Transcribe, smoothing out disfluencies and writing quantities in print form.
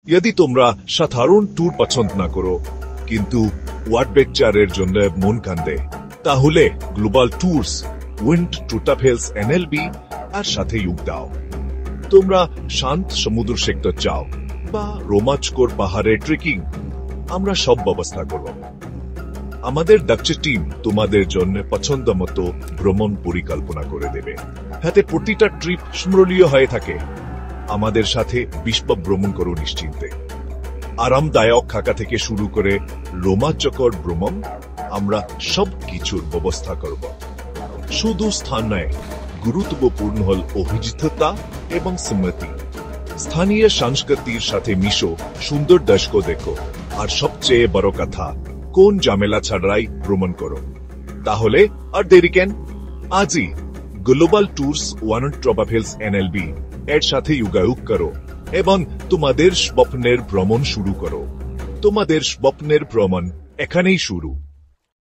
যদি তোমরা সাধারণ ট্যুর পছন্দ না করো কিন্তু অ্যাডভেঞ্চারের জন্য মন কান্দে, তাহলে global tours wind travels NLB আর সাথে যোগ দাও। তোমরা শান্ত সমুদ্র সেক্টর চাও বা রোমাঞ্চকর পাহাড়ে ট্রেকিং, আমরা সব ব্যবস্থা করব। আমাদের দক্ষ টিম তোমাদের জন্য পছন্দ মতো ভ্রমণ পরিকল্পনা করে দেবে, যাতে প্রতিটা ট্রিপ স্মরণীয় হয়ে থাকে। আমাদের সাথে বিশ্ব ভ্রমণ করো নিশ্চিন্তে। আরামদায়ক থাকা থেকে শুরু করে রোমাঞ্চকর ভ্রমণ, আমরা সব কিছুর ব্যবস্থা করব। শুধু স্থান নয়, গুরুত্বপূর্ণ হল অভিজ্ঞতা এবং স্মৃতি। স্থানীয় সংস্কৃতির সাথে মিশো, সুন্দর দৃশ্য দেখো, আর সবচেয়ে বড় কথা, কোন ঝামেলা ছাড়াই ভ্রমণ করো। তাহলে আর দেরি কেন? আজই global tours wind travels NLB এর সাথে যোগাযোগ করো এবং তোমাদের স্বপ্নের ভ্রমণ শুরু করো। তোমাদের স্বপ্নের ভ্রমণ এখানেই শুরু।